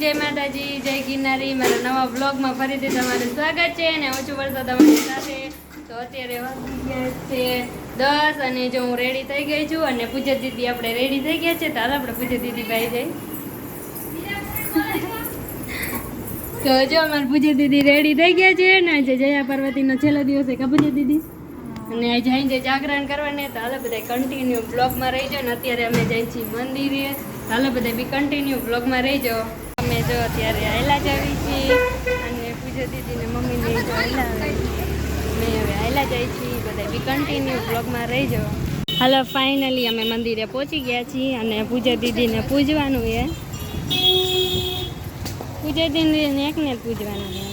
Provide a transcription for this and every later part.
જય માતાજી, જય ગિરનારી. મારા નવા બ્લોગમાં ફરીથી તમારું સ્વાગત છે અને હું છું વર્ષા તમારી સાથે. તો અત્યારે વાગી ગયા છે 10 અને જો હું રેડી થઈ ગઈ છું અને પૂજા દીદી આપણે રેડી થઈ ગયા છે. તો હાલ આપણે પૂજા દીદી ભાઈ જઈ. તો જો અમારી પૂજા દીદી રેડી થઈ ગયા છે ને આજે જયા પાર્વતીનો છેલ્લો દિવસ છે કા પૂજા દીદી? અને આજે જઈને જાગરણ કરવાને તો હાલો બધા કન્ટિન્યુ બ્લોગમાં રહીજો ને અત્યારે અમે જઈએ છીએ મંદિરે. હાલો બધા બી કન્ટિન્યુ બ્લોગમાં રહીજો. અમે જો અત્યારે આયલા જ આવી છીએ અને પૂજા દીદીને મમ્મીને જો આયલા આવે અમે હવે આયલા જઈએ છીએ. બધા બી કન્ટિન્યુ બ્લોગમાં રહીજો. હાલો ફાઇનલી અમે મંદિરે પહોંચી ગયા છીએ અને પૂજા દીદીને પૂજવાનું છે. પૂજા દીદીને એકને જ પૂજવાનું છે.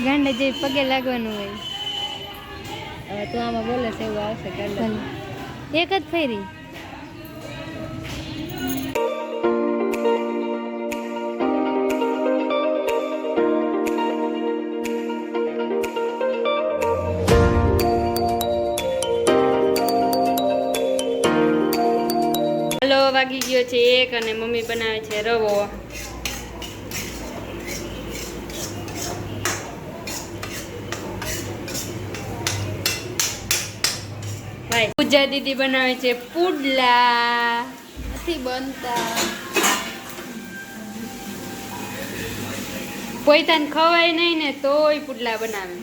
ગાંડા જે પગે લાગવાનું હોય. હવે તું આમાં બોલે છે એવું આવશે. એક જ ફેરી હાલો વાગી ગયો છે 1 અને મમ્મી બનાવે છે રવો. પૂજા દીદી બનાવે છે પુડલા. નથી બનતા પોઈતાને ખવાય નહીં ને તોય પુડલા બનાવે.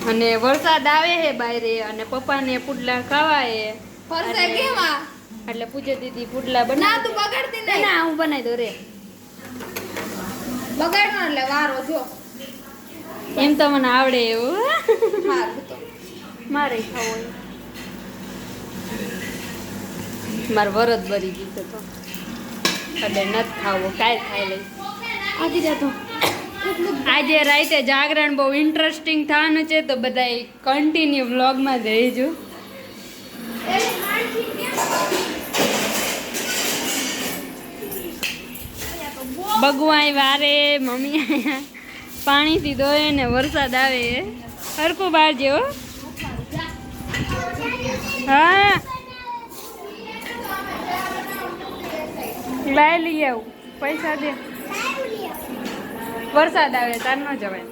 અને વરસાદ આવે છે બાયરે અને પપ્પાને પુડલા ખવાય ફરસે કેવા એટલે પૂજે દીદી પુડલા બના. ના તું બગાડતી નહીં. ના હું બનાવી દઉં રે. બગાડવાનો એટલે વારો જો. એમ તો મને આવડે એવું. હારું તો મારે ખાવું હોય. મારે વરદ ભરી ગયું છે તો એટલે નથી ખાવું. કાંઈ ખાઈ લઈશ. આજી જાતો આજે રાતે જાગરણ બહુ ઇન્ટરેસ્ટિંગ થવાનું છે તો બધા કન્ટિન્યુ વ્લોગમાં જ રહેજો. ભગવાન વારે મમ્મી અહીંયા પાણીથી ધોય ને વરસાદ આવે હરખું બહાર જેવો. હા લાઈ લઈ આવું પૈસા દે. વરસાદ આવે તાર ન જવાય.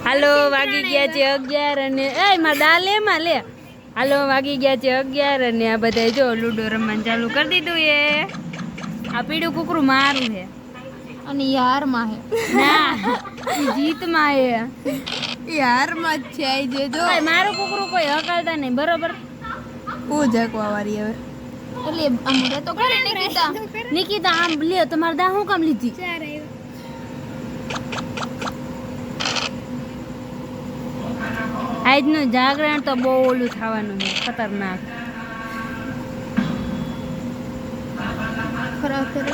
હાલો વાગી ગયા છે 11 અને એ માં દાલે માં લે. હાલો વાગી ગયા છે 11 અને આ બધા જો લૂડો રમવાનું ચાલુ કરી દીધું એ. આ પીળું કુકરું મારું છે અને યાર માં હે ના જીત માં હે. યાર માં જ છે આઈ જે જો મારું કુકરું કોઈ હકાલતા નહીં બરોબર. હું જકવા વાળી હવે એટલે અમરે તો કરે નિકિતા આમ લે તમારે દા હું કામ લીધી. આજનું જાગરણ તો બહુ ઓલું થવાનું છે ખતરનાક. ખરાબ કરે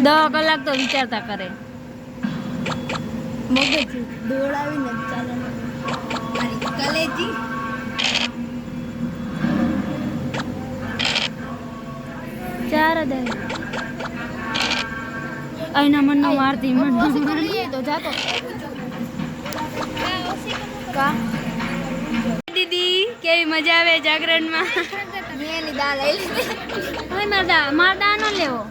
10 કલાક તો વિચારતા કરે. મગજ દોડાવીને ચાલે મારી કલેજી. ચાર દે અહીંના મનનો મારતી મન તો જાતો કા દીદી કેવી મજા આવે જાગરણમાં. મેં એની દાલ લઈ લીધી. હવે મારદા ન લેવો.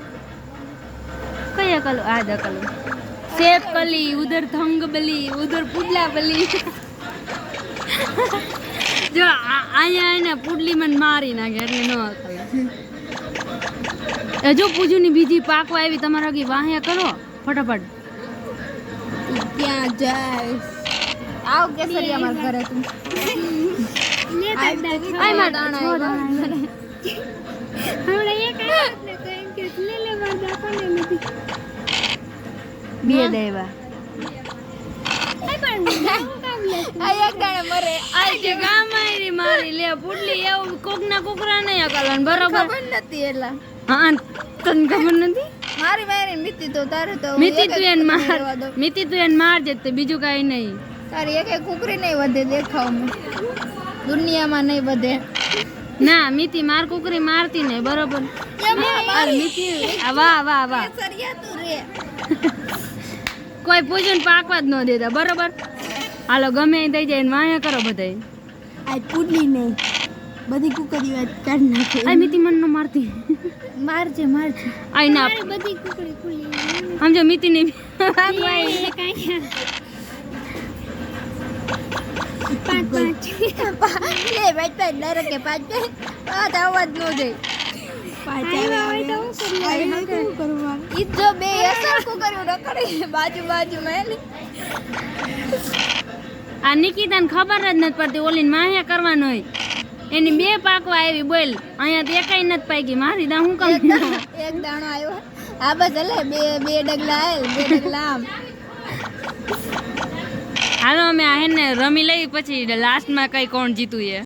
કઈ અકલ આ દકલ સેપ કલી ઉધર થંગ બલી ઉધર પુડલા બલી. જો અહીંયા એને પુડલી મને મારી નાખે એટલે ન અકલ. જો પૂજુની બીજી પાકવા આવી તમારે આગી વાહ્યા કરો ફટાફટ. ક્યાં જાય આવ કેસરિયા માર ઘરે તું આય માર દાણા હમણે એક ને કઈ કે લે લે માર દાકોને નથી બે દેવા આય પણ હું કામ લે આય એક દાણા મરે આ જે ગામ મારી મારી લે પુડલી એવું કોકના કુકરા નહીં અકલન બરોબર ખબર નથી એલા હા તને ખબર નથી. મારી મારી મિતી તો તારે તો મિતી તું એને માર મિતી તું એને મારજે તે બીજું કાઈ નહીં. તારી એક કુકરી નહીં વધે દેખાવમાં દુનિયામાં નહીં વધે. ના મિતી માર કુકરી મારતી નહીં બરોબર. મિતી વાહ વાહ વાહ સરિયા તું રે કોઈ પૂછીને પાકવા જ ન દેતા બરોબર. હાલો ગમે એ થઈ જાય વાયા કરો બધાય. આ પુડલી નહીં બધી કુકરી વાત કાઢ નાખે. આ મિતી મન ન મારતી મારજે મારજે આઈ ના બધી કુકરી ખુલી સમજો મિતી નહીં પાંચ લે ભાઈ તો ડર કે પાંચ પાંચ અવાજ ન જાય. ઈ જો બે અસર કુકરીઓ રખડી બાજુ બાજુમાં આ નિકિતાને ખબર જ નથી પડતી ઓલીને માહ્યા કરવાનો હોય એની બે પાકવા આવી બોલ અહીંયા તો એકાઈ નથી પાકી મારી દા હું કામ. એક દાણો આવ્યો આ બસ એટલે બે ડગલા આવેલ બે ડગલા આમ. હાલો અમે આ હેને રમી લઈ પછી લાસ્ટમાં કઈ કોણ જીતું એ.